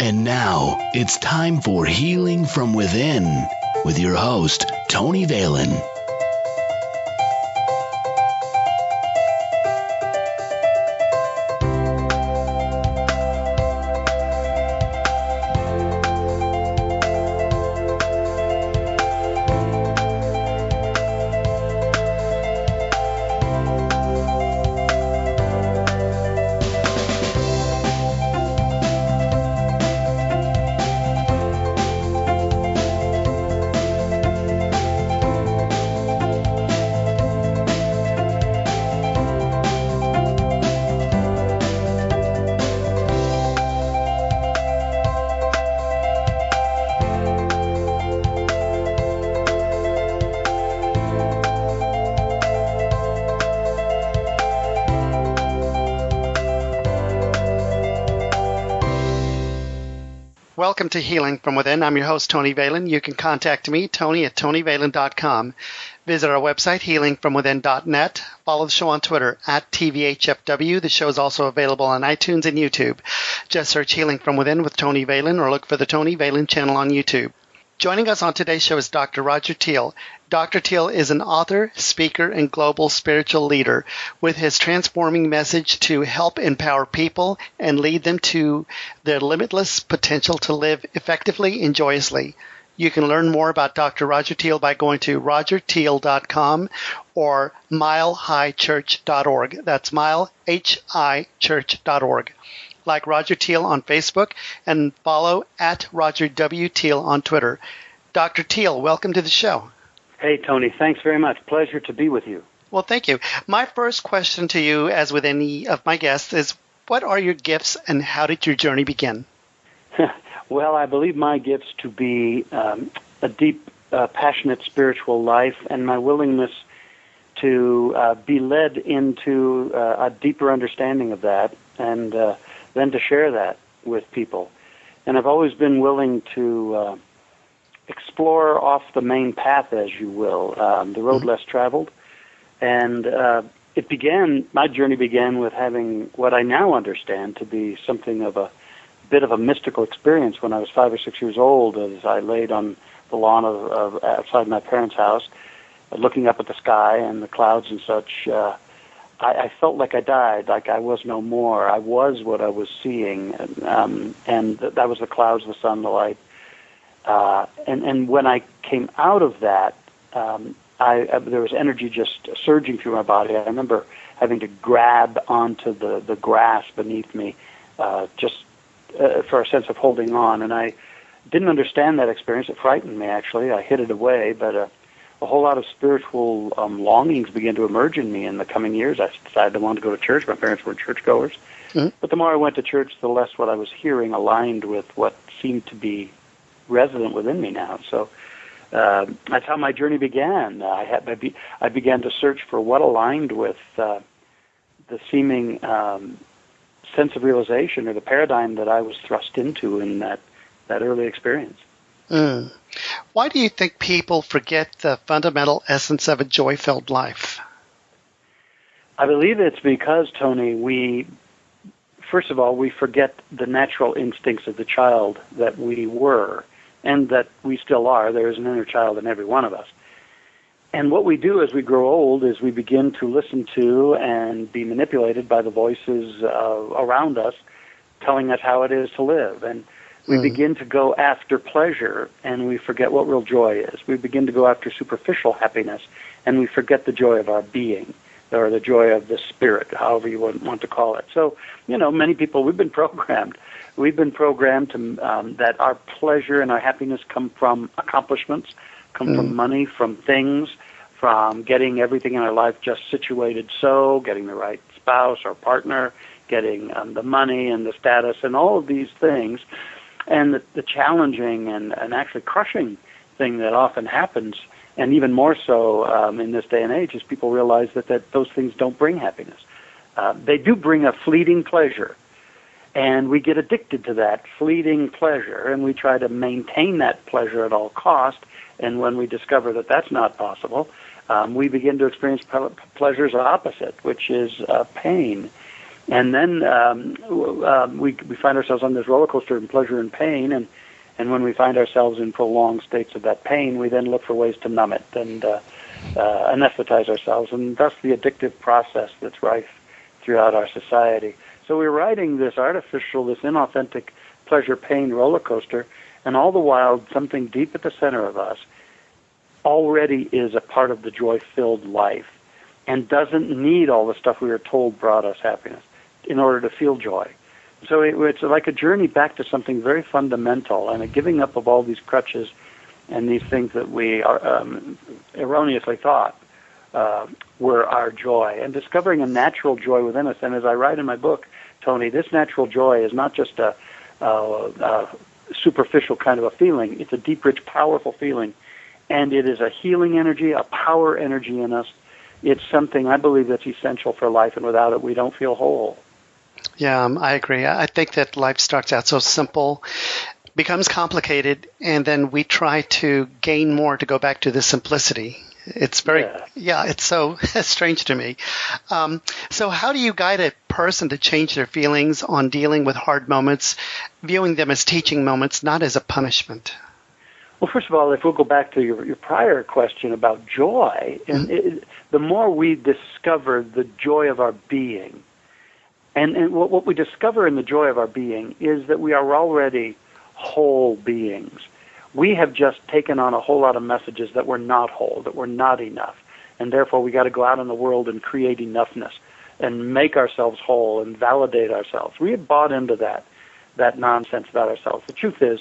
And now, it's time for Healing from Within with your host, Tony Valen. Welcome to Healing from Within. I'm your host, Tony Valen. You can contact me, Tony, at TonyValen.com. Visit our website, healingfromwithin.net. Follow the show on Twitter, at TVHFW. The show is also available on iTunes and YouTube. Just search Healing from Within with Tony Valen or look for the Tony Valen channel on YouTube. Joining us on today's show is Dr. Roger Teel. Dr. Teel is an author, speaker, and global spiritual leader with his transforming message to help empower people and lead them to their limitless potential to live effectively and joyously. You can learn more about Dr. Roger Teel by going to rogerteel.com or milehighchurch.org. That's milehighchurch.org. Like Roger Teel on Facebook and follow at Roger W. Teel on Twitter. Dr. Teel, welcome to the show. Hey, Tony. Thanks very much. Pleasure to be with you. Well, thank you. My first question to you, as with any of my guests, is what are your gifts and how did your journey begin? Well, I believe my gifts to be a deep, passionate spiritual life and my willingness to be led into a deeper understanding of that and then to share that with people. And I've always been willing to explore off the main path, as you will, the road less traveled. And my journey began with having what I now understand to be something of a bit of a mystical experience when I was 5 or 6 years old, as I laid on the lawn of outside my parents' house, looking up at the sky and the clouds and such. I felt like I died, like I was no more. I was what I was seeing, and that was the clouds, the sun, the light. And when I came out of that, there was energy just surging through my body. I remember having to grab onto the grass beneath me just for a sense of holding on. And I didn't understand that experience. It frightened me, actually. I hid it away, but a whole lot of spiritual longings began to emerge in me in the coming years. I decided I wanted to go to church. My parents were churchgoers. Mm-hmm. But the more I went to church, the less what I was hearing aligned with what seemed to be resident within me now. So that's how my journey began. I began to search for what aligned with the seeming sense of realization or the paradigm that I was thrust into in that early experience. Mm. Why do you think people forget the fundamental essence of a joy-filled life? I believe it's because, Tony, first of all, we forget the natural instincts of the child that we were and that we still are. There is an inner child in every one of us. And what we do as we grow old is we begin to listen to and be manipulated by the voices around us telling us how it is to live. And we begin to go after pleasure, and we forget what real joy is. We begin to go after superficial happiness, and we forget the joy of our being, or the joy of the spirit, however you want to call it. So, many people, we've been programmed. We've been programmed to, that our pleasure and our happiness come from accomplishments, come from money, from things, from getting everything in our life just situated so, getting the right spouse or partner, getting the money and the status and all of these things. And the challenging and actually crushing thing that often happens, and even more so in this day and age, is people realize that those things don't bring happiness. They do bring a fleeting pleasure, and we get addicted to that fleeting pleasure, and we try to maintain that pleasure at all cost. And when we discover that that's not possible, we begin to experience pleasures opposite, which is pain. And then we find ourselves on this roller coaster of pleasure and pain, and when we find ourselves in prolonged states of that pain, we then look for ways to numb it and anesthetize ourselves, and thus the addictive process that's rife throughout our society. So we're riding this artificial, this inauthentic pleasure-pain roller coaster, and all the while something deep at the center of us already is a part of the joy-filled life and doesn't need all the stuff we were told brought us happiness in order to feel joy. So it's like a journey back to something very fundamental and a giving up of all these crutches and these things that we are, erroneously thought were our joy, and discovering a natural joy within us. And as I write in my book, Tony, this natural joy is not just a superficial kind of a feeling. It's a deep, rich, powerful feeling, and it is a healing energy, a power energy in us. It's something I believe that's essential for life, and without it, we don't feel whole. Yeah, I agree. I think that life starts out so simple, becomes complicated, and then we try to gain more to go back to the simplicity. It's very, it's so strange to me. So how do you guide a person to change their feelings on dealing with hard moments, viewing them as teaching moments, not as a punishment? Well, first of all, if we'll go back to your prior question about joy, and the more we discover the joy of our being, and what we discover in the joy of our being is that we are already whole beings. We have just taken on a whole lot of messages that we're not whole, that we're not enough, and therefore we got to go out in the world and create enoughness and make ourselves whole and validate ourselves. We have bought into that nonsense about ourselves. The truth is,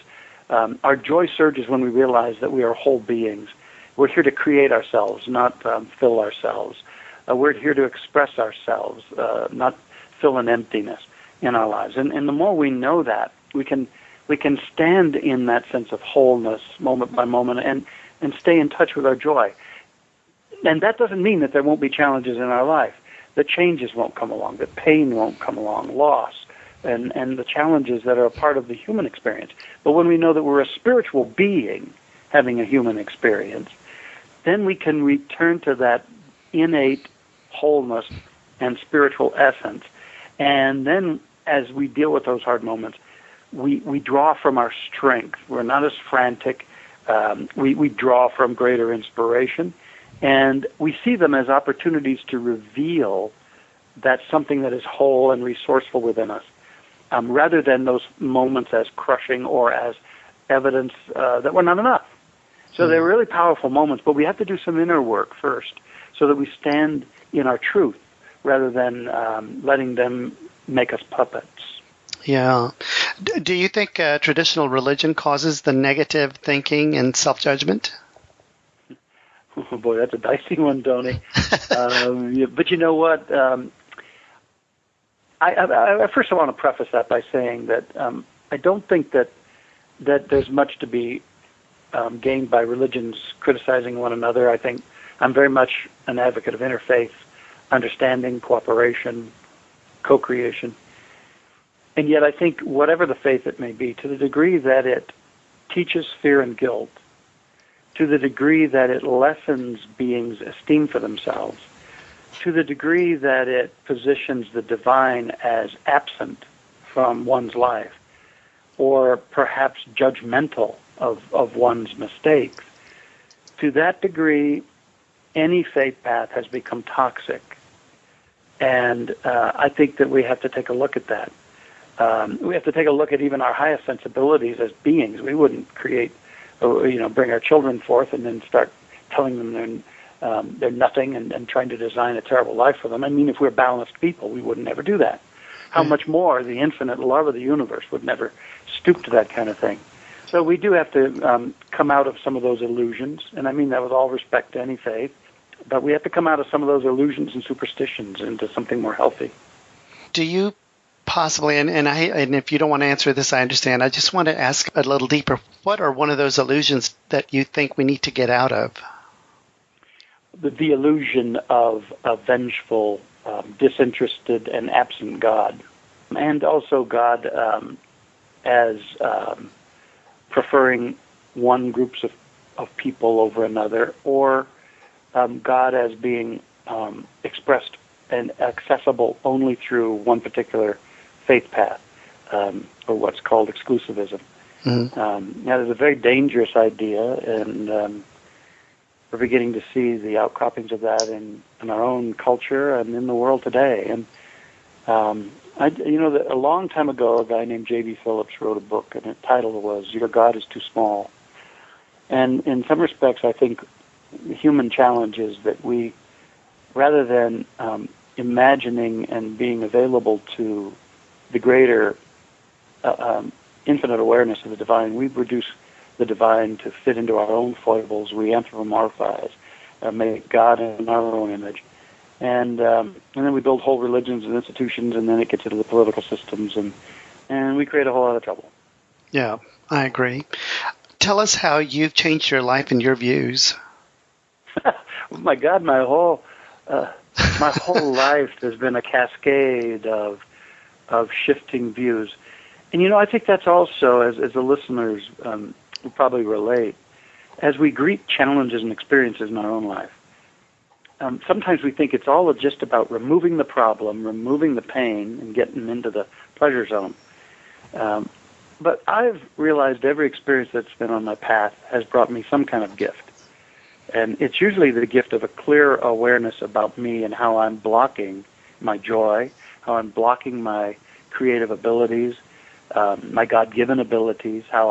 our joy surges when we realize that we are whole beings. We're here to create ourselves, not fill ourselves. We're here to express ourselves, not fill an emptiness in our lives. And the more we know that, we can stand in that sense of wholeness moment by moment and stay in touch with our joy. And that doesn't mean that there won't be challenges in our life, that changes won't come along, that pain won't come along, loss, and the challenges that are a part of the human experience. But when we know that we're a spiritual being having a human experience, then we can return to that innate wholeness and spiritual essence. And then as we deal with those hard moments, we draw from our strength. We're not as frantic. We draw from greater inspiration. And we see them as opportunities to reveal that something that is whole and resourceful within us, rather than those moments as crushing or as evidence that we're not enough. So they're really powerful moments, but we have to do some inner work first so that we stand in our truth rather than letting them make us puppets. Yeah. Do you think traditional religion causes the negative thinking and self-judgment? Oh, boy, that's a dicey one, Tony. But you know what? I first I want to preface that by saying that I don't think that there's much to be gained by religions criticizing one another. I think I'm very much an advocate of interfaith understanding, cooperation, co-creation. And yet I think whatever the faith it may be, to the degree that it teaches fear and guilt, to the degree that it lessens beings' esteem for themselves, to the degree that it positions the divine as absent from one's life, or perhaps judgmental of one's mistakes, to that degree, any faith path has become toxic. And I think that we have to take a look at that. We have to take a look at even our highest sensibilities as beings. We wouldn't create, bring our children forth and then start telling them they're nothing and trying to design a terrible life for them. I mean, if we're balanced people, we would never do that. How much more the infinite love of the universe would never stoop to that kind of thing. So we do have to come out of some of those illusions, and I mean that with all respect to any faith, but we have to come out of some of those illusions and superstitions into something more healthy. Do you possibly, and if you don't want to answer this, I understand, I just want to ask a little deeper, what are one of those illusions that you think we need to get out of? The illusion of a vengeful, disinterested, and absent God, and also God as preferring one group of people over another, or God as being expressed and accessible only through one particular faith path, or what's called exclusivism. Mm-hmm. That is a very dangerous idea, and we're beginning to see the outcroppings of that in our own culture and in the world today. And a long time ago, a guy named J.B. Phillips wrote a book, and the title was "Your God is Too Small." And in some respects, I think the human challenge is that we, rather than imagining and being available to the greater infinite awareness of the divine, we reduce the divine to fit into our own foibles. We anthropomorphize, make God in our own image. And then we build whole religions and institutions, and then it gets into the political systems, and we create a whole lot of trouble. Yeah, I agree. Tell us how you've changed your life and your views. My God, my whole life has been a cascade of shifting views. And I think that's also, as the listeners will probably relate, as we greet challenges and experiences in our own life, sometimes we think it's all just about removing the problem, removing the pain, and getting into the pleasure zone. But I've realized every experience that's been on my path has brought me some kind of gift. And it's usually the gift of a clear awareness about me and how I'm blocking my joy, how I'm blocking my creative abilities, my God-given abilities, how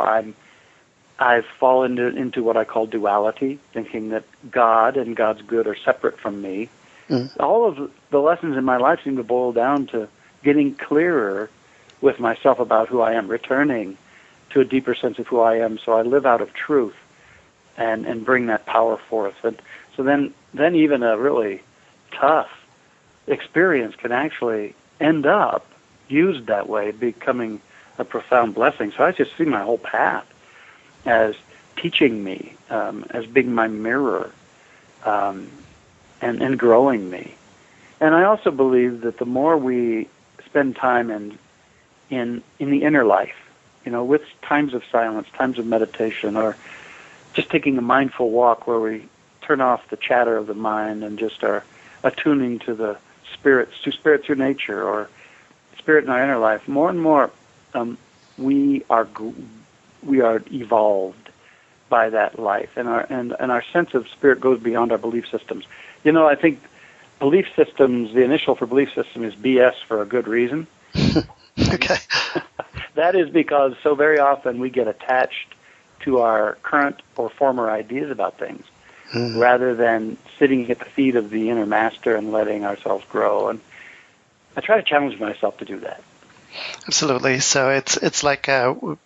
I've fallen into what I call duality, thinking that God and God's good are separate from me. All of the lessons in my life seem to boil down to getting clearer with myself about who I am, returning to a deeper sense of who I am, so I live out of truth and bring that power forth. And so then even a really tough experience can actually end up, used that way, becoming a profound blessing. So I just see my whole path as teaching me, as being my mirror, and growing me. And I also believe that the more we spend time in the inner life, with times of silence, times of meditation, or just taking a mindful walk where we turn off the chatter of the mind and just are attuning to the spirit through nature, or spirit in our inner life, more and more we are evolved by that life, and our sense of spirit goes beyond our belief systems. I think belief systems, the initial for belief system is BS for a good reason. Okay. That is because so very often we get attached to our current or former ideas about things, rather than sitting at the feet of the inner master and letting ourselves grow. And I try to challenge myself to do that. Absolutely. So it's like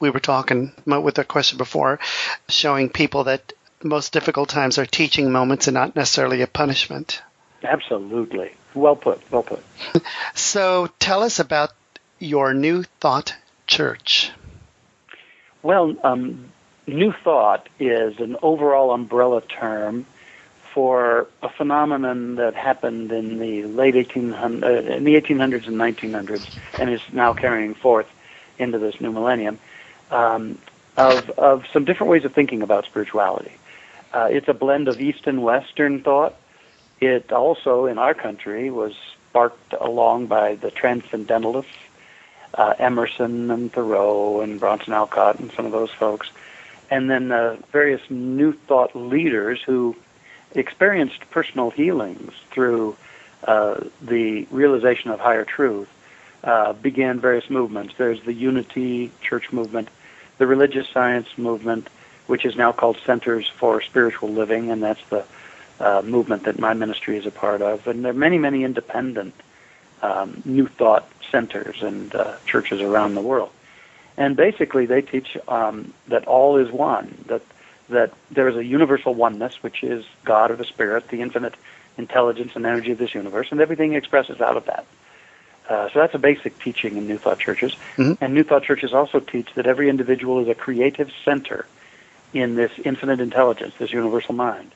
we were talking with the question before, showing people that the most difficult times are teaching moments and not necessarily a punishment. Absolutely. Well put. So tell us about your New Thought Church. Well, New Thought is an overall umbrella term for a phenomenon that happened in the late 1800s and 1900s, and is now carrying forth into this new millennium, of some different ways of thinking about spirituality. It's a blend of East and Western thought. It also, in our country, was sparked along by the Transcendentalists, Emerson and Thoreau and Bronson Alcott and some of those folks, and then various New Thought leaders who experienced personal healings through the realization of higher truth, began various movements. There's the Unity Church movement, the Religious Science movement, which is now called Centers for Spiritual Living, and that's the movement that my ministry is a part of. And there are many, many independent New Thought centers and churches around the world. And basically they teach that all is one, that there is a universal oneness, which is God or the Spirit, the infinite intelligence and energy of this universe, and everything expresses out of that. So that's a basic teaching in New Thought churches. Mm-hmm. And New Thought churches also teach that every individual is a creative center in this infinite intelligence, this universal mind,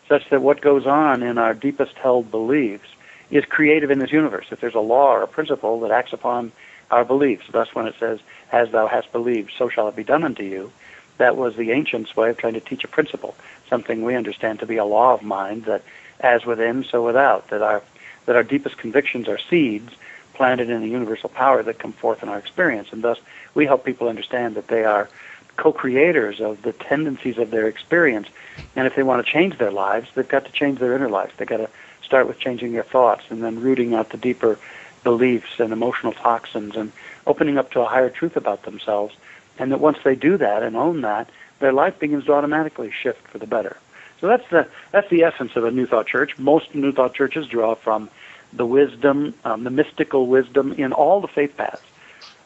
such that what goes on in our deepest held beliefs is creative in this universe. If there's a law or a principle that acts upon our beliefs, thus when it says, as thou hast believed, so shall it be done unto you, that was the ancients' way of trying to teach a principle, something we understand to be a law of mind, that as within, so without, that that our deepest convictions are seeds planted in the universal power that come forth in our experience. And thus, we help people understand that they are co-creators of the tendencies of their experience. And if they want to change their lives, they've got to change their inner life. They've got to start with changing their thoughts and then rooting out the deeper beliefs and emotional toxins and opening up to a higher truth about themselves. And that once they do that and own that, their life begins to automatically shift for the better. So that's the essence of a New Thought church. Most New Thought churches draw from the wisdom, the mystical wisdom in all the faith paths.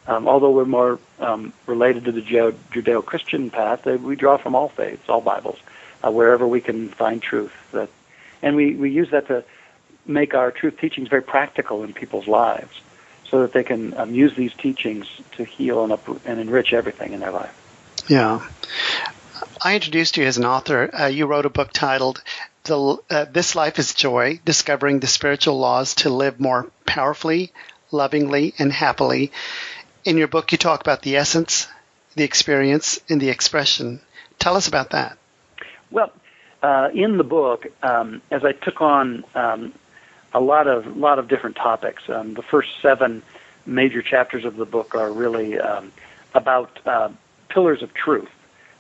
Although we're more related to the Judeo-Christian path, we draw from all faiths, all Bibles, wherever we can find truth. And we use that to make our truth teachings very practical in people's lives so that they can use these teachings to heal and enrich everything in their life. Yeah. I introduced you as an author. You wrote a book titled This Life is Joy, Discovering the Spiritual Laws to Live More Powerfully, Lovingly, and Happily. In your book, you talk about the essence, the experience, and the expression. Tell us about that. Well, in the book, as I took on a lot of different topics, the first 7 major chapters of the book are really about pillars of truth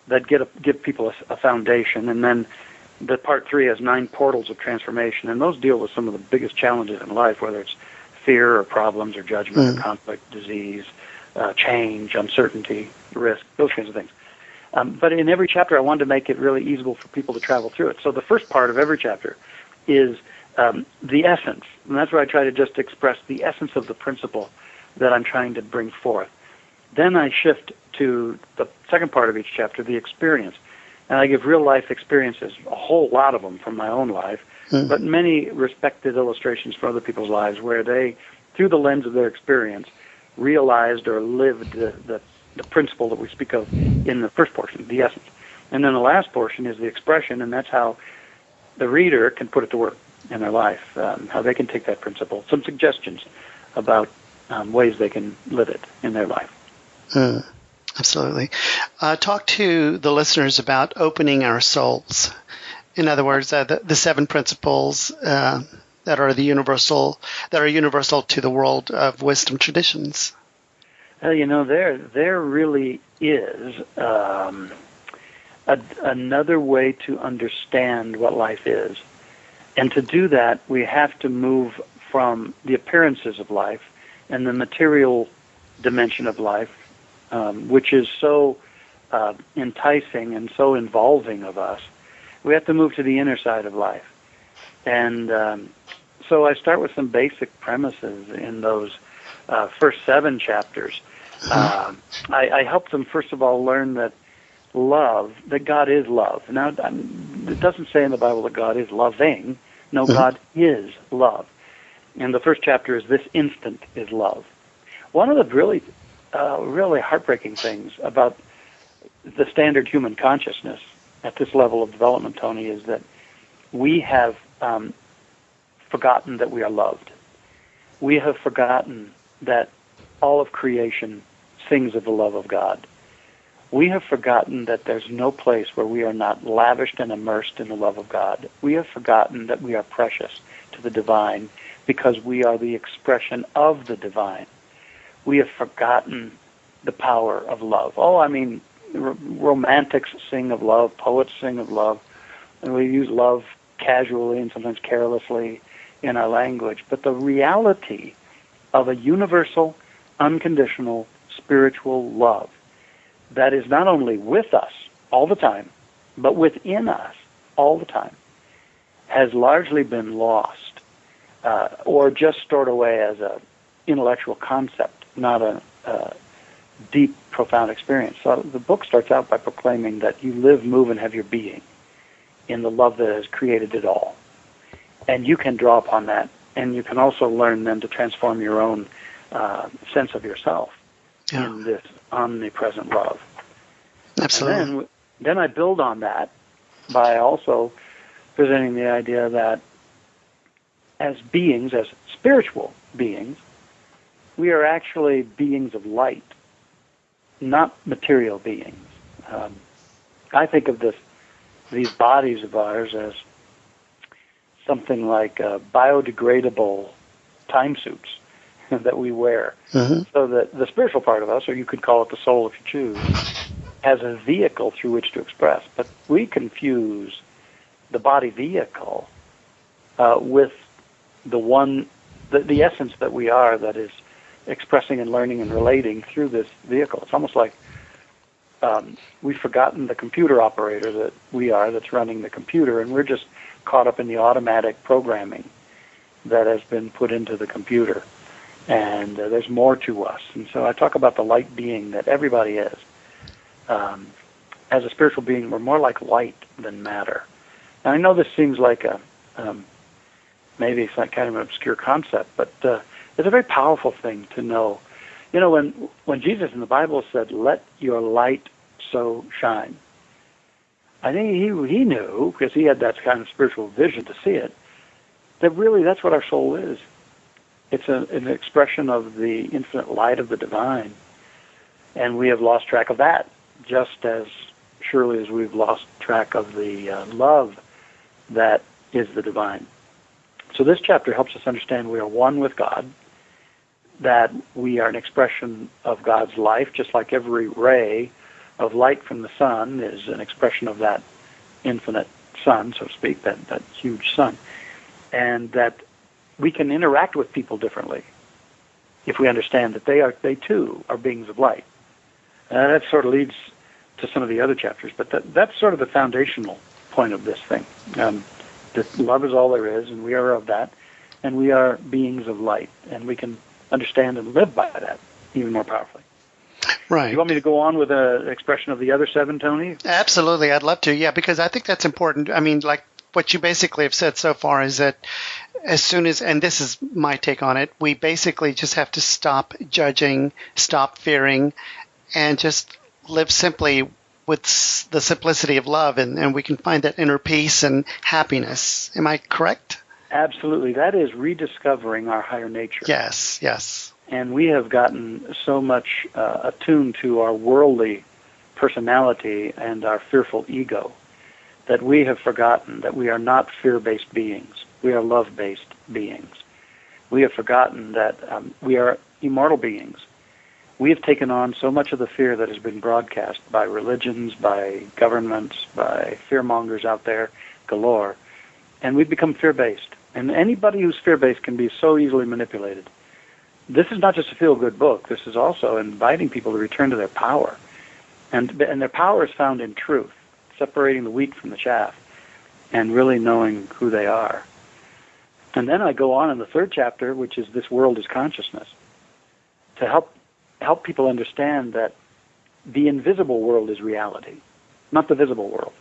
that give people a foundation, and then the part 3 has 9 portals of transformation, and those deal with some of the biggest challenges in life, whether it's fear or problems or judgment or conflict, disease, change, uncertainty, risk, those kinds of things. But in every chapter, I wanted to make it really easy for people to travel through it. So the first part of every chapter is the essence, and that's where I try to just express the essence of the principle that I'm trying to bring forth. Then I shift to the second part of each chapter, the experience, and I give real-life experiences, a whole lot of them from my own life, but many respected illustrations from other people's lives where they, through the lens of their experience, realized or lived the principle that we speak of in the first portion, the essence. And then the last portion is the expression, and that's how the reader can put it to work in their life, how they can take that principle, some suggestions about ways they can live it in their life. Absolutely. Talk to the listeners about opening our souls. In other words, the 7 principles that are universal to the world of wisdom traditions. There really is another way to understand what life is. And to do that, we have to move from the appearances of life and the material dimension of life, which is so enticing and so involving of us. We have to move to the inner side of life. And so I start with some basic premises in those first 7 chapters. I help them, first of all, learn that God is love. Now, it doesn't say in the Bible that God is loving. No, God is love. And the first chapter is This Instant is Love. One of the really heartbreaking things about the standard human consciousness at this level of development, Tony, is that we have forgotten that we are loved. We have forgotten that all of creation sings of the love of God. We have forgotten that there's no place where we are not lavished and immersed in the love of God. We have forgotten that we are precious to the divine because we are the expression of the divine. We have forgotten the power of love. Romantics sing of love, poets sing of love, and we use love casually and sometimes carelessly in our language. But the reality of a universal, unconditional, spiritual love that is not only with us all the time, but within us all the time, has largely been lost or just stored away as an intellectual concept, not a deep, profound experience. So the book starts out by proclaiming that you live, move, and have your being in the love that has created it all. And you can draw upon that, and you can also learn then to transform your own sense of yourself in this omnipresent love. Absolutely. And then I build on that by also presenting the idea that as beings, as spiritual beings, we are actually beings of light, not material beings. I think of these bodies of ours as something like biodegradable time suits that we wear. So that the spiritual part of us, or you could call it the soul if you choose, has a vehicle through which to express. But we confuse the body vehicle with the essence that we are, that is expressing and learning and relating through this vehicle. It's almost like we've forgotten the computer operator that we are, that's running the computer, and we're just caught up in the automatic programming that has been put into the computer. And there's more to us. And so I talk about the light being that everybody is. As a spiritual being, we're more like light than matter. Now, I know this seems like maybe it's like kind of an obscure concept, but it's a very powerful thing to know. You know, when Jesus in the Bible said, "Let your light so shine," I think he knew, because he had that kind of spiritual vision to see it, that really that's what our soul is. It's an expression of the infinite light of the divine, and we have lost track of that, just as surely as we've lost track of the love that is the divine. So this chapter helps us understand we are one with God, that we are an expression of God's life, just like every ray of light from the sun is an expression of that infinite sun, so to speak, that huge sun, and that we can interact with people differently if we understand that they too are beings of light. That sort of leads to some of the other chapters, but that's sort of the foundational point of this thing. That love is all there is, and we are of that, and we are beings of light, and we can understand and live by that even more powerfully. Right. You want me to go on with an expression of the other 7, Tony? Absolutely, I'd love to, yeah, because I think that's important. I mean, like what you basically have said so far is that as soon as, and this is my take on it, we basically just have to stop judging, stop fearing, and just live simply with the simplicity of love, and we can find that inner peace and happiness. Am I correct? Absolutely. That is rediscovering our higher nature. Yes, yes. And we have gotten so much attuned to our worldly personality and our fearful ego that we have forgotten that we are not fear-based beings. We are love-based beings. We have forgotten that we are immortal beings. We have taken on so much of the fear that has been broadcast by religions, by governments, by fearmongers out there galore, and we've become fear-based. And anybody who's fear-based can be so easily manipulated. This is not just a feel-good book. This is also inviting people to return to their power. And their power is found in truth, separating the wheat from the chaff, and really knowing who they are. And then I go on in the 3rd chapter, which is This World is Consciousness, to help people understand that the invisible world is reality, not the visible world.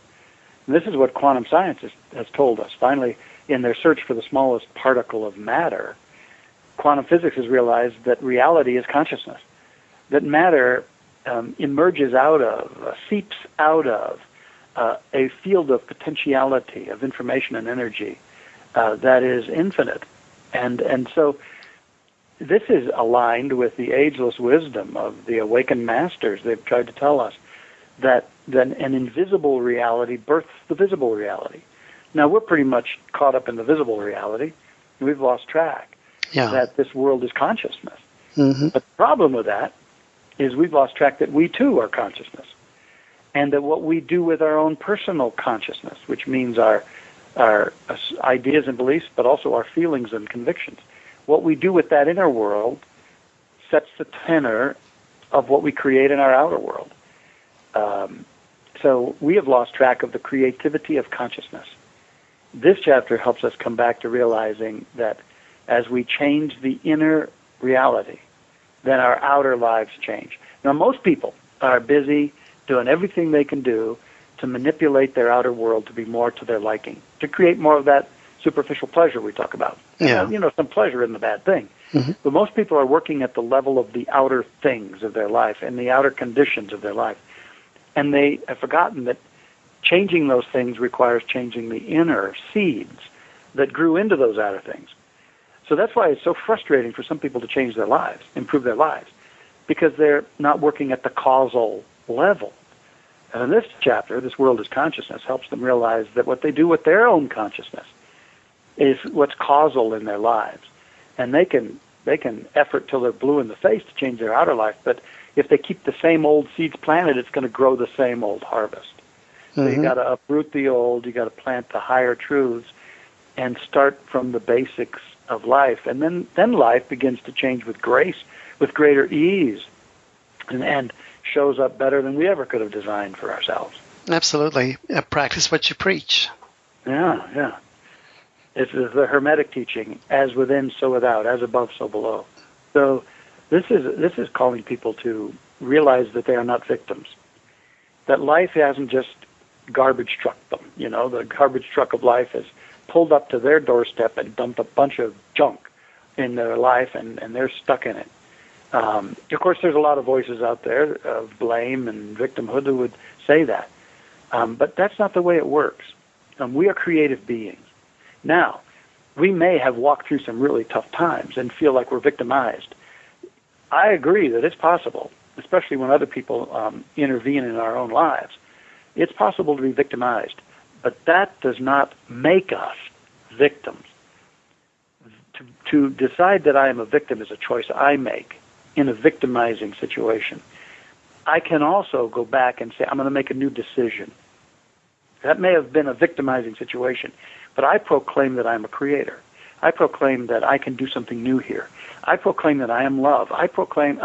And this is what quantum science has told us. Finally, in their search for the smallest particle of matter, quantum physics has realized that reality is consciousness, that matter emerges out of, seeps out of a field of potentiality, of information and energy that is infinite. And so this is aligned with the ageless wisdom of the awakened masters. They've tried to tell us that an invisible reality births the visible reality. Now, we're pretty much caught up in the visible reality. We've lost track that this world is consciousness. Mm-hmm. But the problem with that is we've lost track that we too are consciousness, and that what we do with our own personal consciousness, which means our ideas and beliefs, but also our feelings and convictions, what we do with that inner world sets the tenor of what we create in our outer world. So we have lost track of the creativity of consciousness. This chapter helps us come back to realizing that as we change the inner reality, then our outer lives change. Now, most people are busy doing everything they can do to manipulate their outer world to be more to their liking, to create more of that superficial pleasure we talk about. Yeah. You know, some pleasure isn't a bad thing. Mm-hmm. But most people are working at the level of the outer things of their life and the outer conditions of their life. And they have forgotten that changing those things requires changing the inner seeds that grew into those outer things. So that's why it's so frustrating for some people to change their lives, improve their lives, because they're not working at the causal level. And in this chapter, This World is Consciousness, helps them realize that what they do with their own consciousness is what's causal in their lives. And they can effort till they're blue in the face to change their outer life, but if they keep the same old seeds planted, it's going to grow the same old harvest. So you got to uproot the old, you got to plant the higher truths, and start from the basics of life. And then life begins to change with grace, with greater ease, and shows up better than we ever could have designed for ourselves. Absolutely. Practice what you preach. Yeah. It's the Hermetic teaching, as within, so without, as above, so below. So this is calling people to realize that they are not victims, that life hasn't just garbage trucked them. The garbage truck of life has pulled up to their doorstep and dumped a bunch of junk in their life, and they're stuck in it. Of course, there's a lot of voices out there of blame and victimhood who would say that. But that's not the way it works. We are creative beings. Now, we may have walked through some really tough times and feel like we're victimized. I agree that it's possible, especially when other people intervene in our own lives. It's possible to be victimized, but that does not make us victims. To decide that I am a victim is a choice I make in a victimizing situation. I can also go back and say, I'm going to make a new decision. That may have been a victimizing situation, but I proclaim that I'm a creator. I proclaim that I can do something new here. I proclaim that I am love. I proclaim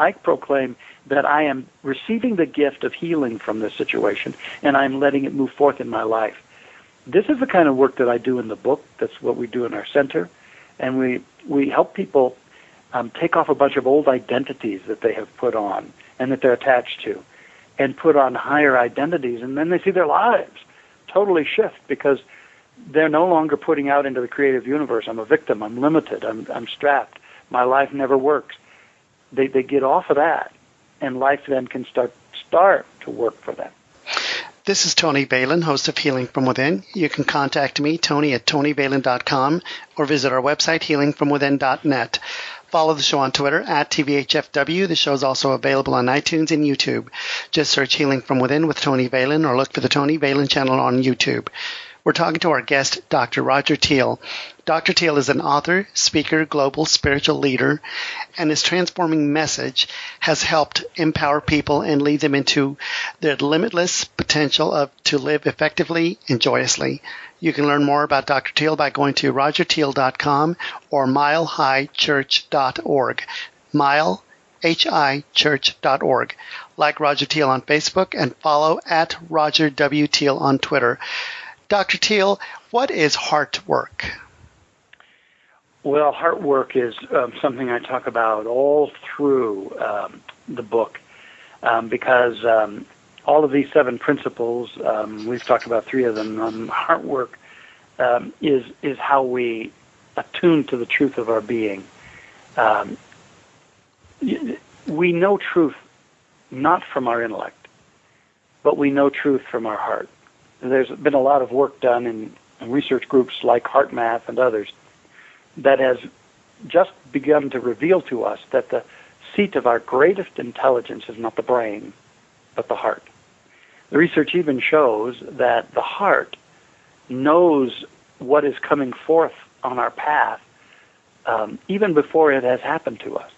that I am receiving the gift of healing from this situation, and I'm letting it move forth in my life. This is the kind of work that I do in the book. That's what we do in our center. And we help people take off a bunch of old identities that they have put on and that they're attached to, and put on higher identities, and then they see their lives totally shift because they're no longer putting out into the creative universe, I'm a victim, I'm limited, I'm strapped, my life never works. They get off of that, and life then can start to work for them. This is Tony Valen, host of Healing from Within. You can contact me, Tony, at tonyvalen.com, or visit our website, healingfromwithin.net. Follow the show on Twitter at TVHFW. The show is also available on iTunes and YouTube. Just search Healing from Within with Tony Valen, or look for the Tony Valen channel on YouTube. We're talking to our guest, Dr. Roger Teel. Dr. Teel is an author, speaker, global spiritual leader, and his transforming message has helped empower people and lead them into their limitless potential to live effectively and joyously. You can learn more about Dr. Teel by going to rogerteel.com or milehighchurch.org. milehighchurch.org. Like Roger Teel on Facebook and follow at Roger W. Teel on Twitter. Dr. Teel, what is heart work? Well, heart work is something I talk about all through the book because all of these 7 principles, we've talked about 3 of them. Heart work is how we attune to the truth of our being. We know truth not from our intellect, but we know truth from our heart. There's been a lot of work done in research groups like HeartMath and others that has just begun to reveal to us that the seat of our greatest intelligence is not the brain, but the heart. The research even shows that the heart knows what is coming forth on our path even before it has happened to us,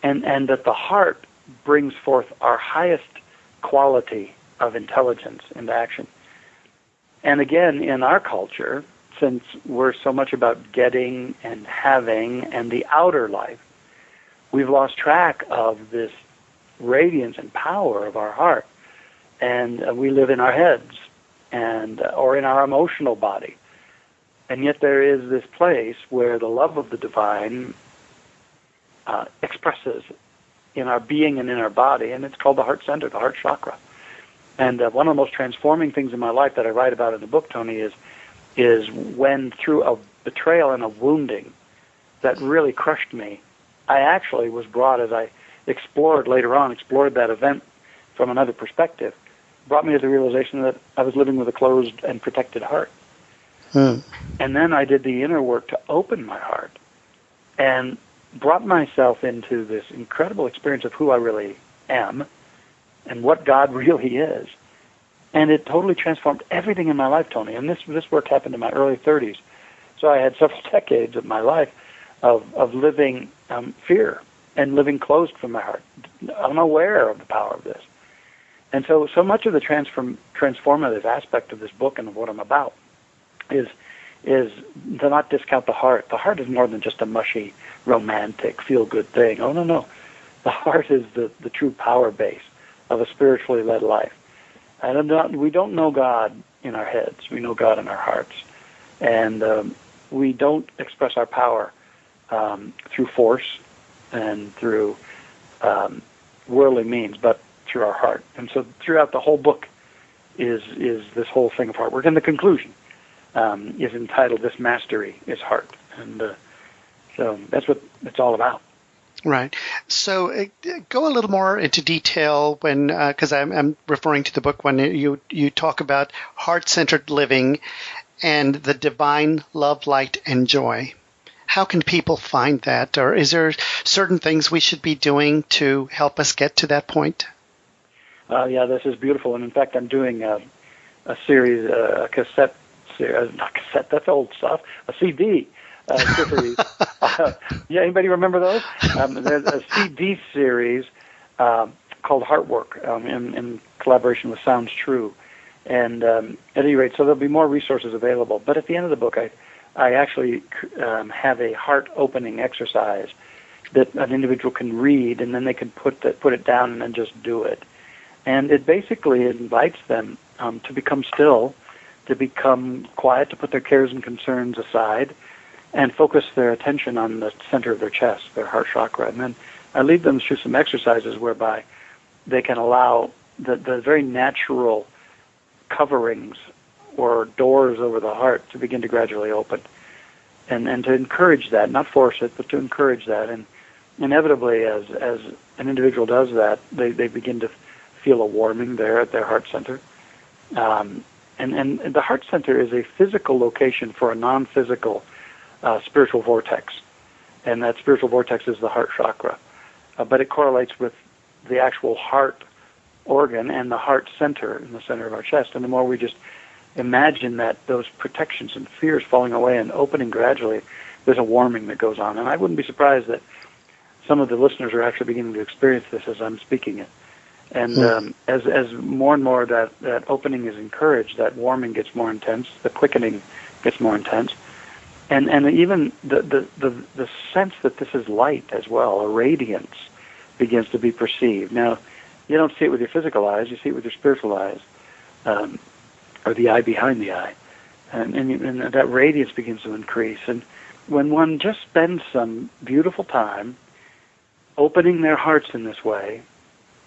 and that the heart brings forth our highest quality of intelligence into action. And again, in our culture, since we're so much about getting and having and the outer life, we've lost track of this radiance and power of our heart. And we live in our heads or in our emotional body. And yet there is this place where the love of the divine expresses in our being and in our body, and it's called the heart center, the heart chakra. And one of the most transforming things in my life that I write about in the book, Tony, is when through a betrayal and a wounding that really crushed me, I actually was brought, as I explored that event from another perspective, brought me to the realization that I was living with a closed and protected heart. And then I did the inner work to open my heart and brought myself into this incredible experience of who I really am and what God really is. And it totally transformed everything in my life, Tony. And this work happened in my early 30s. So I had several decades of my life of living fear and living closed from my heart, unaware of the power of this. And so much of the transformative aspect of this book and of what I'm about is to not discount the heart. The heart is more than just a mushy, romantic, feel-good thing. Oh, no. The heart is the true power base of a spiritually led life. And we don't know God in our heads. We know God in our hearts. And we don't express our power through force and through worldly means, but through our heart. And so throughout the whole book is this whole thing of heart work. And the conclusion is entitled, This Mastery is Heart. And so that's what it's all about. Right. So go a little more into detail when, because I'm referring to the book when you talk about heart-centered living and the divine love, light, and joy. How can people find that? Or is there certain things we should be doing to help us get to that point? Yeah, this is beautiful. And in fact, I'm doing a series, a cassette series, not cassette, that's old stuff, a CD series. Yeah, anybody remember those? There's a CD series called Heart Work in collaboration with Sounds True. And at any rate, so there'll be more resources available. But at the end of the book, I actually have a heart-opening exercise that an individual can read, and then they can put it down and then just do it. And it basically invites them to become still, to become quiet, to put their cares and concerns aside, and focus their attention on the center of their chest, their heart chakra. And then I lead them through some exercises whereby they can allow the very natural coverings or doors over the heart to begin to gradually open, and to encourage that, not force it, but to encourage that. And inevitably, as an individual does that, they begin to feel a warming there at their heart center. And the heart center is a physical location for a non-physical spiritual vortex, and that spiritual vortex is the heart chakra. But it correlates with the actual heart organ and the heart center in the center of our chest. And the more we just imagine that those protections and fears falling away and opening gradually, there's a warming that goes on. And I wouldn't be surprised that some of the listeners are actually beginning to experience this as I'm speaking it. And as more and more that opening is encouraged, that warming gets more intense, the quickening gets more intense, and even the sense that this is light as well, a radiance, begins to be perceived. Now, you don't see it with your physical eyes; you see it with your spiritual eyes, or the eye behind the eye, and that radiance begins to increase. And when one just spends some beautiful time opening their hearts in this way,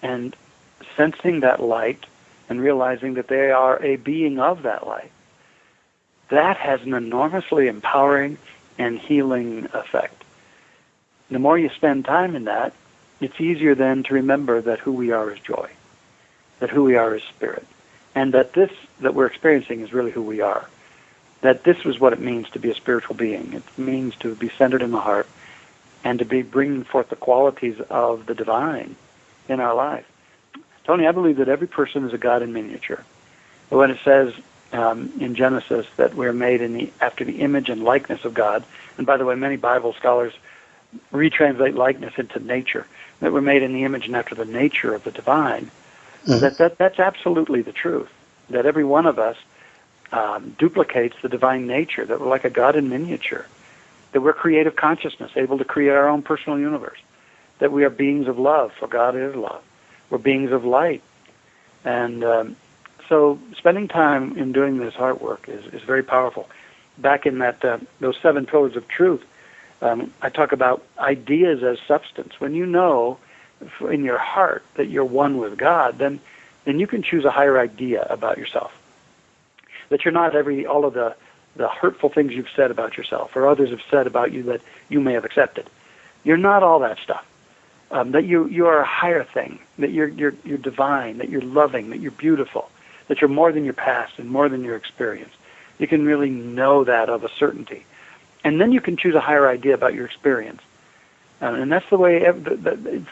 and sensing that light and realizing that they are a being of that light, that has an enormously empowering and healing effect. The more you spend time in that, it's easier then to remember that who we are is joy, that who we are is spirit, and that this that we're experiencing is really who we are, that this is what it means to be a spiritual being. It means to be centered in the heart and to be bringing forth the qualities of the divine in our life. Tony, I believe that every person is a God in miniature. When it says in Genesis that we're made after the image and likeness of God, and by the way, many Bible scholars retranslate likeness into nature, that we're made in the image and after the nature of the divine, that's absolutely the truth, that every one of us duplicates the divine nature, that we're like a God in miniature, that we're creative consciousness, able to create our own personal universe, that we are beings of love, for God is love. We're beings of light. And so spending time in doing this heart work is very powerful. Back in those 7 pillars of truth, I talk about ideas as substance. When you know in your heart that you're one with God, then you can choose a higher idea about yourself. That you're not all of the hurtful things you've said about yourself or others have said about you that you may have accepted. You're not all that stuff. That you are a higher thing, that you're divine, that you're loving, that you're beautiful, that you're more than your past and more than your experience. You can really know that of a certainty. And then you can choose a higher idea about your experience. And that's the way,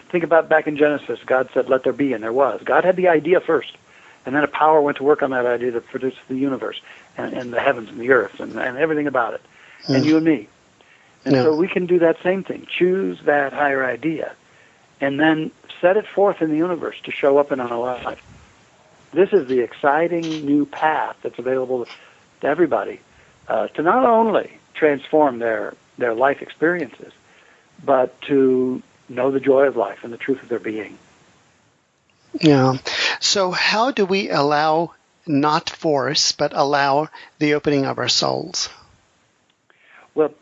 think about back in Genesis, God said, let there be, and there was. God had the idea first, and then a power went to work on that idea to produce the universe and the heavens and the earth and everything about it. and you and me. And Yeah. so we can do that same thing. Choose that higher idea and then set it forth in the universe to show up in our life. This is the exciting new path that's available to everybody to not only transform their life experiences, but to know the joy of life and the truth of their being. Yeah. So how do we allow, not force, but allow the opening of our souls? Well,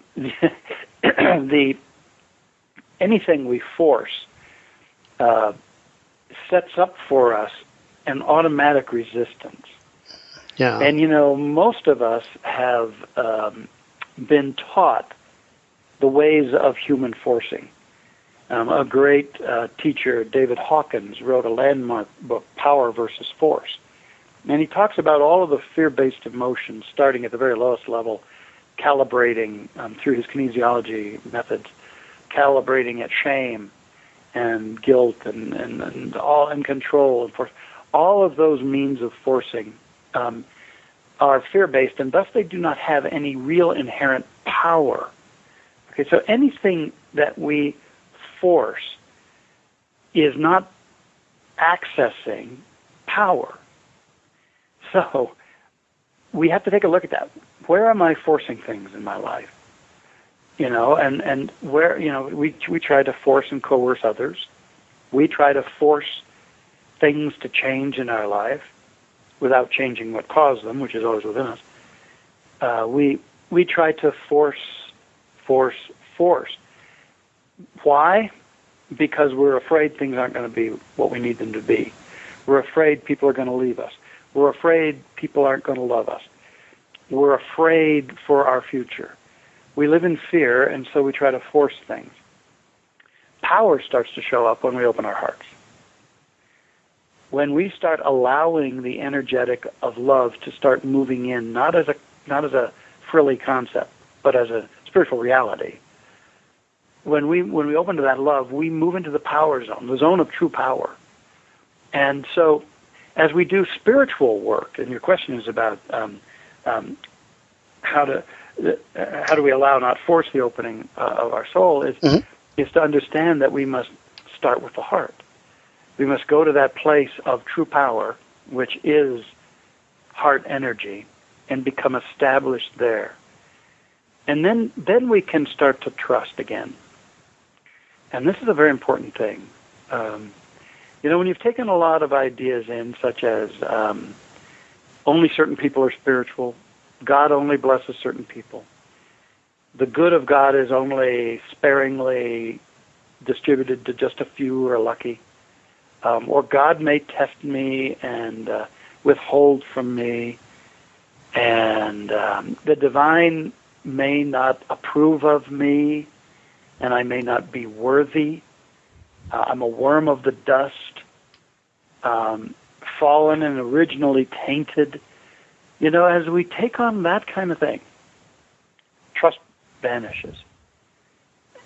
anything we force sets up for us an automatic resistance. Yeah. And, most of us have been taught the ways of human forcing. A great teacher, David Hawkins, wrote a landmark book, Power versus Force. And he talks about all of the fear-based emotions, starting at the very lowest level, calibrating through his kinesiology methods, calibrating at shame and guilt and all in control and force. All of those means of forcing are fear-based, and thus they do not have any real inherent power. Okay, so anything that we force is not accessing power. So we have to take a look at that. Where am I forcing things in my life? And where, we try to force and coerce others. We try to force things to change in our life without changing what caused them, which is always within us. We try to force. Why? Because we're afraid things aren't going to be what we need them to be. We're afraid people are going to leave us. We're afraid people aren't going to love us. We're afraid for our future. We live in fear, and so we try to force things. Power starts to show up when we open our hearts. When we start allowing the energetic of love to start moving in, not as a frilly concept, but as a spiritual reality. When we open to that love, we move into the power zone, the zone of true power. And so, as we do spiritual work, and your question is about how do we allow, not force, the opening of our soul, is to understand that we must start with the heart. We must go to that place of true power, which is heart energy, and become established there. And then we can start to trust again. And this is a very important thing. When you've taken a lot of ideas in, such as only certain people are spiritual, God only blesses certain people, the good of God is only sparingly distributed to just a few who are lucky, or God may test me and withhold from me, and the divine may not approve of me, and I may not be worthy. I'm a worm of the dust, fallen and originally tainted. As we take on that kind of thing, trust vanishes.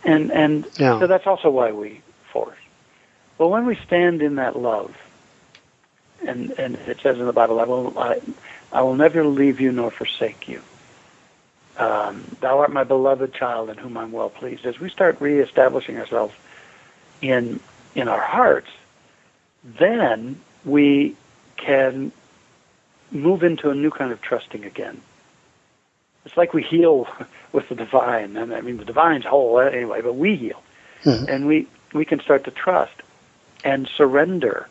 And so that's also why we force. But when we stand in that love, and it says in the Bible, I will never leave you nor forsake you. Thou art my beloved child in whom I'm well pleased. As we start reestablishing ourselves in our hearts, then we can move into a new kind of trusting again. It's like we heal with the divine. And I mean, the divine's whole anyway, but we heal. And we can start to trust and surrender.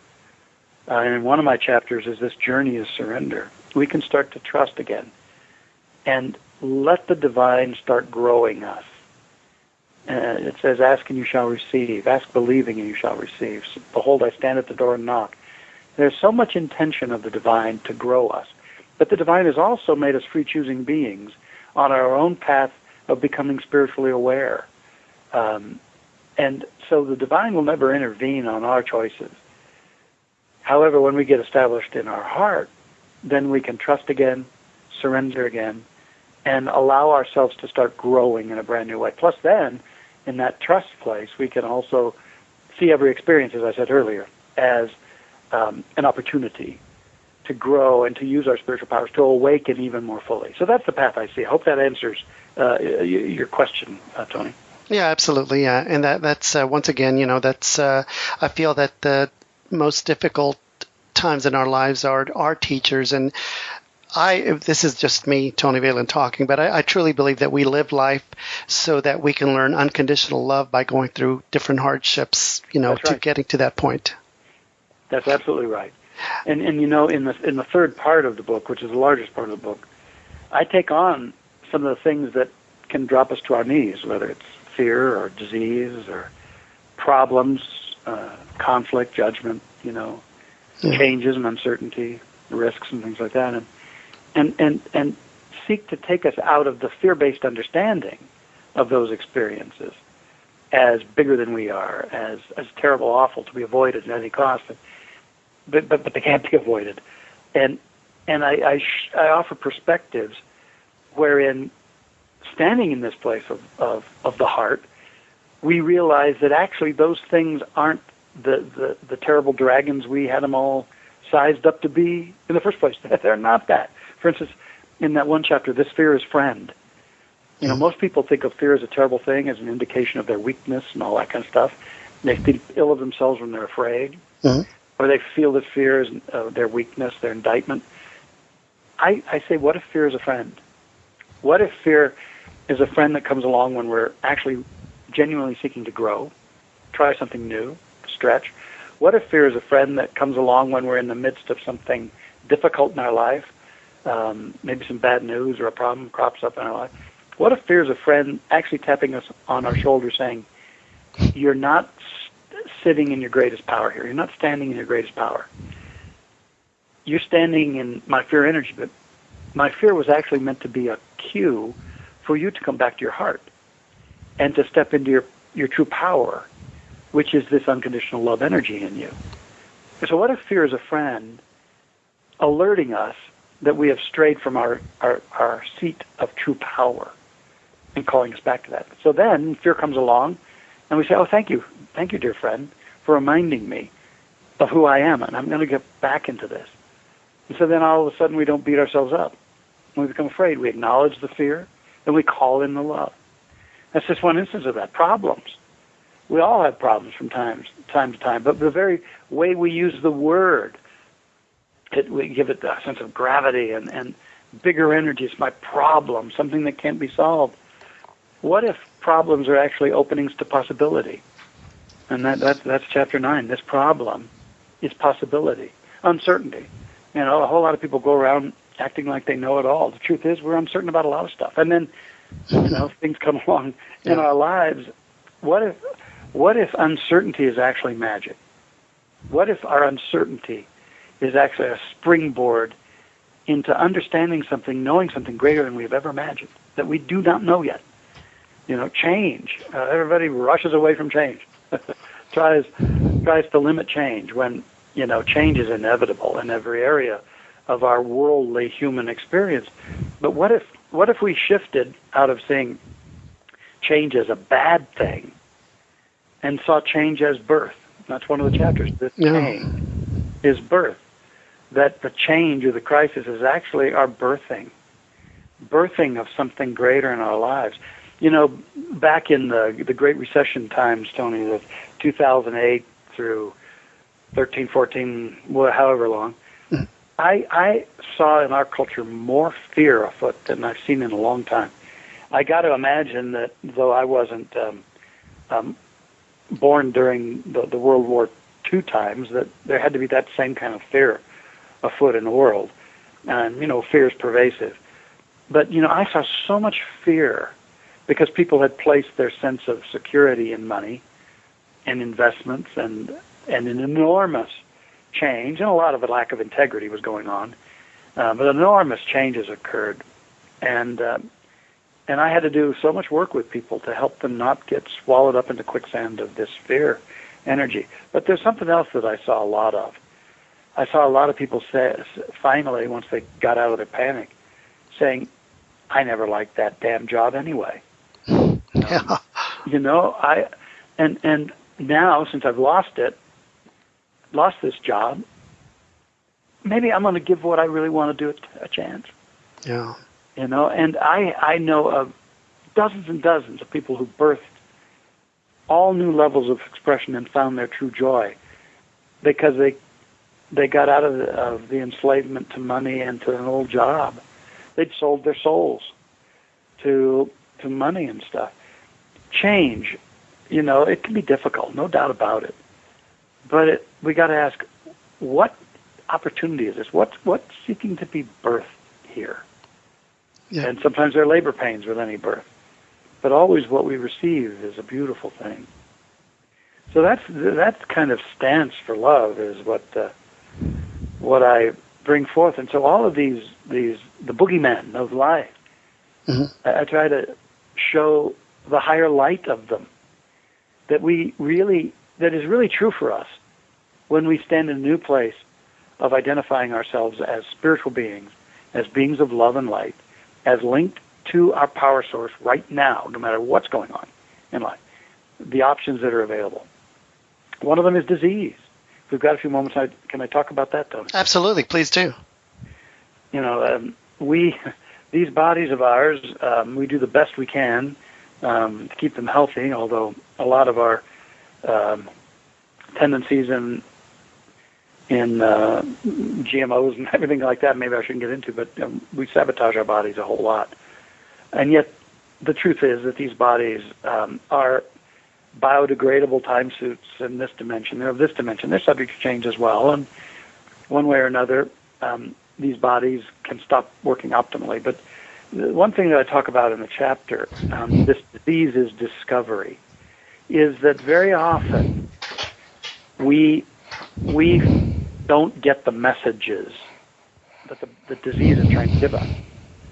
And one of my chapters is this journey is surrender. We can start to trust again and let the divine start growing us. It says, ask and you shall receive. Ask believing and you shall receive. Behold, I stand at the door and knock. There's so much intention of the divine to grow us. But the divine has also made us free-choosing beings on our own path of becoming spiritually aware. And so the divine will never intervene on our choices. However, when we get established in our heart, then we can trust again, surrender again, and allow ourselves to start growing in a brand new way. Plus then, in that trust place, we can also see every experience, as I said earlier, as an opportunity to grow and to use our spiritual powers to awaken even more fully. So that's the path I see. I hope that answers your question, Tony. Yeah, absolutely. Yeah, and that's once again, that's I feel that the most difficult times in our lives are our teachers, and this is just me, Tony Valen, talking, but I truly believe that we live life so that we can learn unconditional love by going through different hardships, to getting to that point. That's absolutely right. And in the third part of the book, which is the largest part of the book, I take on some of the things that can drop us to our knees, whether it's fear or disease or problems, conflict, judgment, changes and uncertainty, risks and things like that, and seek to take us out of the fear-based understanding of those experiences as bigger than we are, as terrible, awful, to be avoided at any cost. But they can't be avoided, and I offer perspectives wherein, standing in this place of the heart, we realize that actually those things aren't the terrible dragons we had them all sized up to be in the first place. They're not that. For instance, in that one chapter, this fear is friend. Most people think of fear as a terrible thing, as an indication of their weakness and all that kind of stuff. They think ill of themselves when they're afraid. Mm-hmm. Or they feel that fear is their weakness, their indictment. I say, what if fear is a friend? What if fear is a friend that comes along when we're actually genuinely seeking to grow, try something new, stretch? What if fear is a friend that comes along when we're in the midst of something difficult in our life, maybe some bad news or a problem crops up in our life? What if fear is a friend actually tapping us on our shoulder saying, you're not sitting in your greatest power here. You're not standing in your greatest power. You're standing in my fear energy, but my fear was actually meant to be a cue for you to come back to your heart and to step into your true power, which is this unconditional love energy in you. So what if fear is a friend alerting us that we have strayed from our seat of true power and calling us back to that? So then fear comes along, and we say, oh, thank you, dear friend, for reminding me of who I am, and I'm going to get back into this. And so then all of a sudden we don't beat ourselves up. When we become afraid, we acknowledge the fear, and we call in the love. That's just one instance of that. Problems. We all have problems from time to time, but the very way we use the word, we give it a sense of gravity and bigger energy. It's my problem, something that can't be solved. What if problems are actually openings to possibility? And that's chapter 9. This problem is possibility, uncertainty. A whole lot of people go around acting like they know it all. The truth is, we're uncertain about a lot of stuff. And then, things come along in our lives. What if uncertainty is actually magic? What if our uncertainty is actually a springboard into understanding something, knowing something greater than we've ever imagined, that we do not know yet? Change. Everybody rushes away from change. tries to limit change when, change is inevitable in every area of our worldly human experience. But what if we shifted out of seeing change as a bad thing and saw change as birth? That's one of the chapters. This change is birth. That the change or the crisis is actually our birthing of something greater in our lives. Back in the Great Recession times, Tony, of 2008 through 13, 14, however long, I saw in our culture more fear afoot than I've seen in a long time. I got to imagine that though I wasn't born during the World War II times, that there had to be that same kind of fear afoot in the world. And, fear is pervasive. But, I saw so much fear because people had placed their sense of security in money and investments and an enormous change, and a lot of a lack of integrity was going on. But enormous changes occurred. And I had to do so much work with people to help them not get swallowed up in the quicksand of this fear energy. But there's something else that I saw a lot of. I saw a lot of people say, finally, once they got out of their panic, saying, I never liked that damn job anyway. Yeah. And now, since I've lost this job, maybe I'm going to give what I really want to do a chance. Yeah. You know, and I know of dozens and dozens of people who birthed all new levels of expression and found their true joy because they got out of the enslavement to money and to an old job. They'd sold their souls to money and stuff. Change, you know, it can be difficult, no doubt about it. But we got to ask, what opportunity is this? What's seeking to be birthed here? Yeah. And sometimes there are labor pains with any birth, but always what we receive is a beautiful thing. So that's kind of stance for love is what I bring forth. And so all of these the boogeymen of life, I try to show the higher light of them that is really true for us when we stand in a new place of identifying ourselves as spiritual beings, as beings of love and light, as linked to our power source right now, no matter what's going on in life, the options that are available. One of them is disease. If we've got a few moments, can I talk about that, Tony? Absolutely, please do. You know, these bodies of ours, we do the best we can to keep them healthy, although a lot of our tendencies in GMOs and everything like that, maybe I shouldn't get into, but we sabotage our bodies a whole lot. And yet, the truth is that these bodies are biodegradable time suits in this dimension. They're of this dimension. They're subject to change as well. And one way or another, these bodies can stop working optimally. But the one thing that I talk about in the chapter, this disease is discovery, is that very often we don't get the messages that the disease is trying to give us.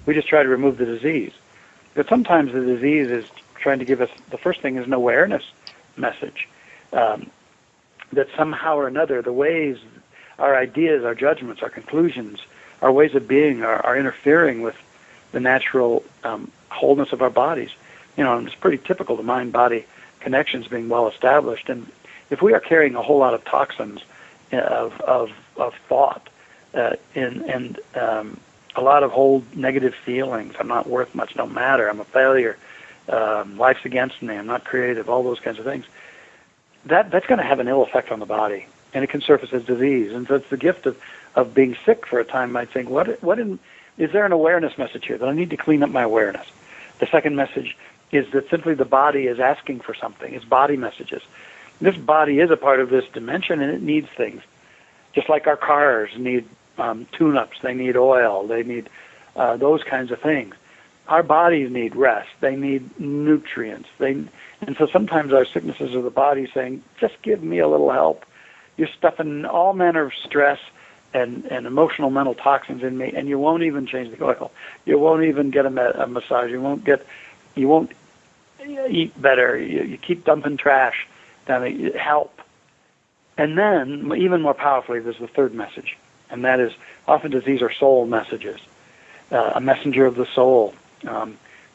We just try to remove the disease. But sometimes the disease is trying to give us, the first thing is an awareness message, that somehow or another the ways, our ideas, our judgments, our conclusions, our ways of being are interfering with the natural wholeness of our bodies. You know, and it's pretty typical, the mind-body connections being well established. And if we are carrying a whole lot of toxins of thought and a lot of old negative feelings, I'm not worth much, don't matter, I'm a failure, life's against me, I'm not creative, all those kinds of things, that's going to have an ill effect on the body, and it can surface as disease. And so it's the gift of being sick for a time. Might think, is there an awareness message here that I need to clean up my awareness? The second message is that simply the body is asking for something. It's body messages. This body is a part of this dimension, and it needs things. Just like our cars need tune-ups, they need oil, they need those kinds of things. Our bodies need rest. They need nutrients. And so sometimes our sicknesses of the body saying, just give me a little help. You're stuffing all manner of stress and emotional mental toxins in me, and you won't even change the oil. You won't even get a massage. You won't eat better. You keep dumping trash down. Help. And then, even more powerfully, there's the third message, and that is often these are soul messages, a messenger of the soul.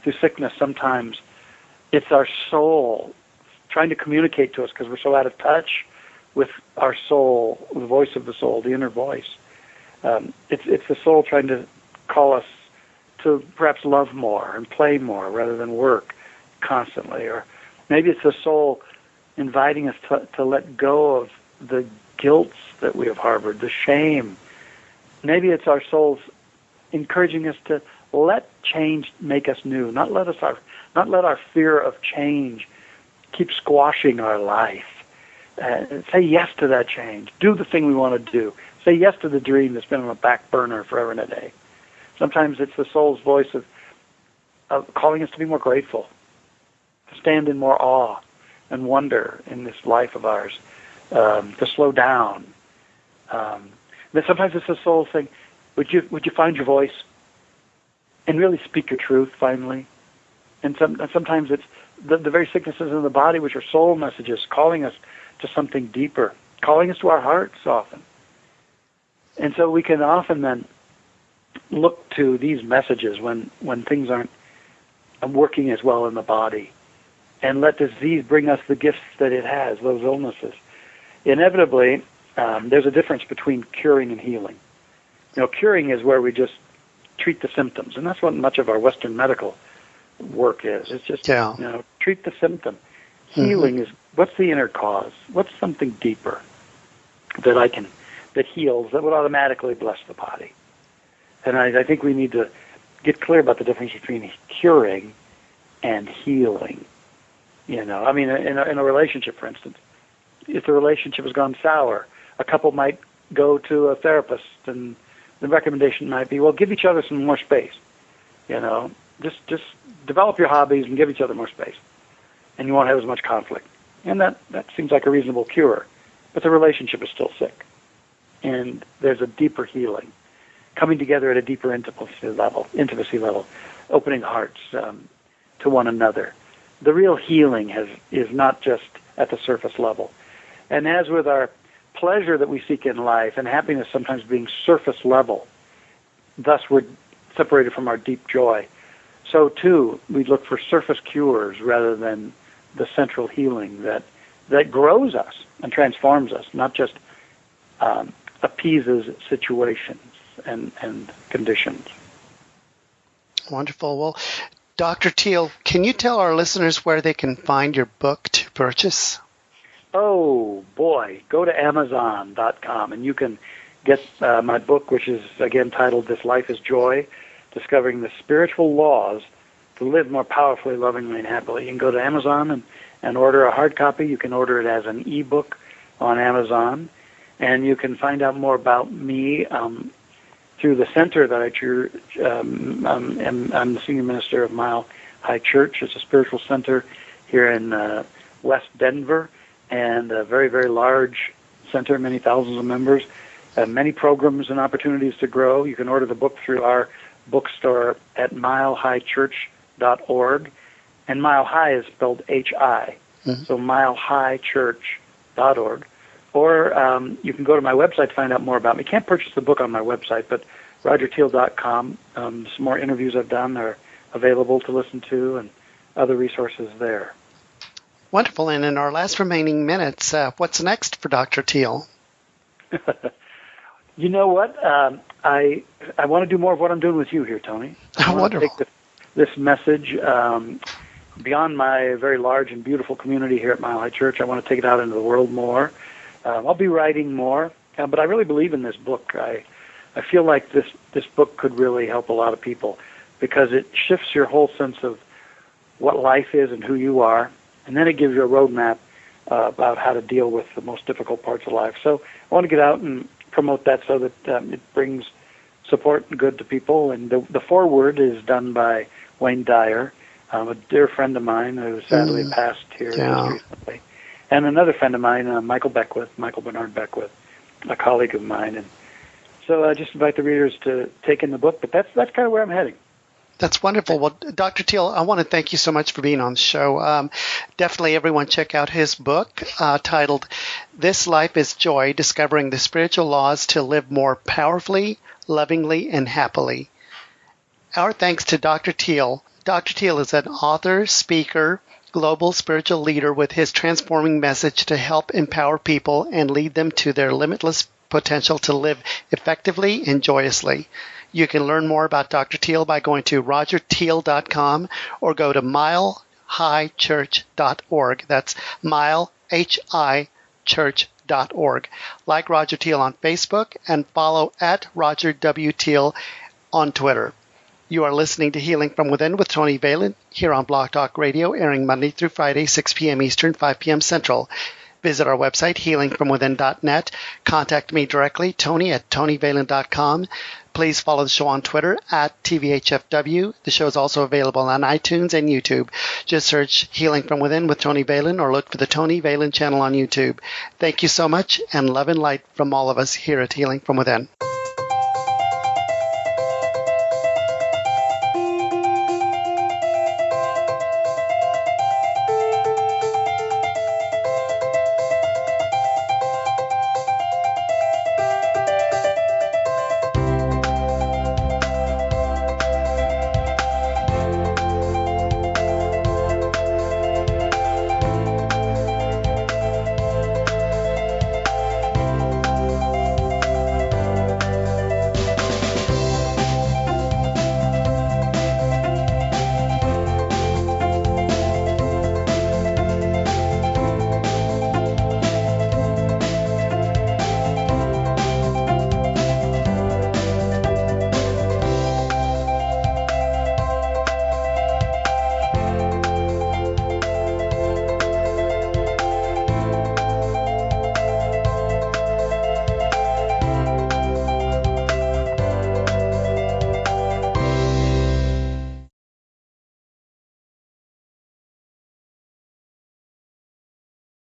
Through sickness, sometimes it's our soul trying to communicate to us because we're so out of touch with our soul, the voice of the soul, the inner voice. It's the soul trying to call us to perhaps love more and play more rather than work constantly. Or maybe it's the soul inviting us to let go of the guilt that we have harbored, the shame. Maybe it's our souls encouraging us to let change make us new, not let our fear of change keep squashing our life. Say yes to that change. Do the thing we want to do. Say yes to the dream that's been on the back burner forever and a day. Sometimes it's the soul's voice of calling us to be more grateful, to stand in more awe and wonder in this life of ours, to slow down. Then sometimes it's the soul saying, would you find your voice and really speak your truth finally? And sometimes it's the very sicknesses in the body, which are soul messages, calling us to something deeper, calling us to our hearts often. And so we can often then look to these messages when things aren't working as well in the body, and let disease bring us the gifts that it has, those illnesses. Inevitably, there's a difference between curing and healing. Curing is where we just treat the symptoms, and that's what much of our Western medical work is. It's just, treat the symptom. Healing is, what's the inner cause? What's something deeper that heals, that would automatically bless the body? And I think we need to get clear about the difference between curing and healing. In a relationship, for instance, if the relationship has gone sour, a couple might go to a therapist, and the recommendation might be, well, give each other some more space. Just develop your hobbies and give each other more space, and you won't have as much conflict. And that seems like a reasonable cure, but the relationship is still sick. And there's a deeper healing, coming together at a deeper intimacy level, opening hearts to one another. The real healing is not just at the surface level. And as with our pleasure that we seek in life, and happiness sometimes being surface level, thus we're separated from our deep joy, so too we look for surface cures rather than the central healing that grows us and transforms us, not just appeases situations and conditions. Wonderful. Well, Dr. Teel, can you tell our listeners where they can find your book to purchase? Oh, boy. Go to Amazon.com, and you can get my book, which is, again, titled This Life is Joy, Discovering the Spiritual Laws to Live More Powerfully, Lovingly, and Happily. You can go to Amazon and order a hard copy. You can order it as an ebook on Amazon, and you can find out more about me through the center that I'm the senior minister of Mile High Church. It's a spiritual center here in West Denver, and a very, very large center, many thousands of members, many programs and opportunities to grow. You can order the book through our bookstore at milehighchurch.org, and Mile High is spelled H-I, so milehighchurch.org. Or you can go to my website to find out more about me. You can't purchase the book on my website, but rogerteel.com. Some more interviews I've done are available to listen to, and other resources there. Wonderful. And in our last remaining minutes, what's next for Dr. Teel? You know what? I want to do more of what I'm doing with you here, Tony. I want to take this message beyond my very large and beautiful community here at Mile High Church. I want to take it out into the world more. I'll be writing more, but I really believe in this book. I feel like this book could really help a lot of people, because it shifts your whole sense of what life is and who you are, and then it gives you a roadmap about how to deal with the most difficult parts of life. So I want to get out and promote that so that it brings support and good to people. And the foreword is done by Wayne Dyer, a dear friend of mine who sadly passed here just recently. And another friend of mine, Michael Bernard Beckwith, a colleague of mine. And so I just invite the readers to take in the book, but that's kind of where I'm heading. That's wonderful. Well, Dr. Teel, I want to thank you so much for being on the show. Definitely everyone check out his book titled This Life is Joy, Discovering the Spiritual Laws to Live More Powerfully, Lovingly, and Happily. Our thanks to Dr. Teel. Dr. Teel is an author, speaker, global spiritual leader with his transforming message to help empower people and lead them to their limitless potential to live effectively and joyously. You can learn more about Dr. Teel by going to rogerteel.com or go to milehighchurch.org. That's milehighchurch.org. Like Roger Teel on Facebook and follow at Roger W. Teel on Twitter. You are listening to Healing from Within with Tony Valen here on Blog Talk Radio, airing Monday through Friday, 6 p.m. Eastern, 5 p.m. Central. Visit our website, healingfromwithin.net. Contact me directly, Tony at TonyValen.com. Please follow the show on Twitter at TVHFW. The show is also available on iTunes and YouTube. Just search Healing from Within with Tony Valen or look for the Tony Valen channel on YouTube. Thank you so much, and love and light from all of us here at Healing from Within.